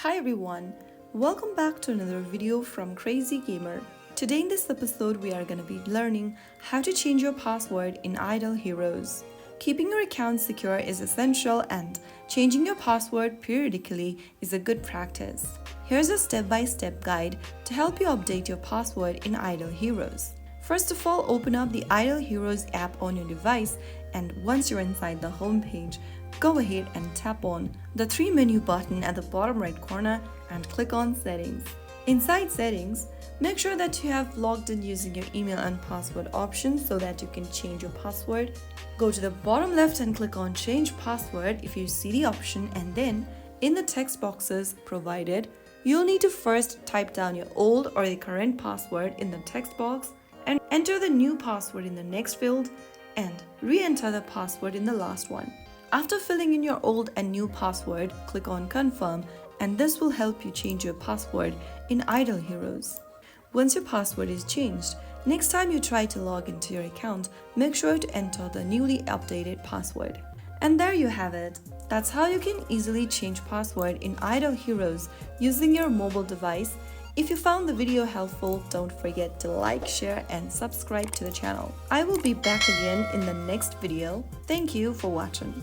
Hi everyone, welcome back to another video from Crazy Gamer. Today in this episode we are going to be learning how to change your password in Idle Heroes. Keeping your account secure is essential and changing your password periodically is a good practice. Here's a step-by-step guide to help you update your password in Idle Heroes. First of all, open up the Idle Heroes app on your device, and once you're inside the home page, go ahead and tap on the 3 menu button at the bottom right corner and click on Settings. Inside Settings, make sure that you have logged in using your email and password option so that you can change your password. Go to the bottom left and click on Change Password if you see the option, and then in the text boxes provided, you'll need to first type down your old or the current password in the text box and enter the new password in the next field and re-enter the password in the last one. After filling in your old and new password, click on Confirm, and this will help you change your password in Idle Heroes. Once your password is changed, next time you try to log into your account, make sure to enter the newly updated password. And there you have it. That's how you can easily change password in Idle Heroes using your mobile device. If you found the video helpful, don't forget to like, share, and subscribe to the channel. I will be back again in the next video. Thank you for watching.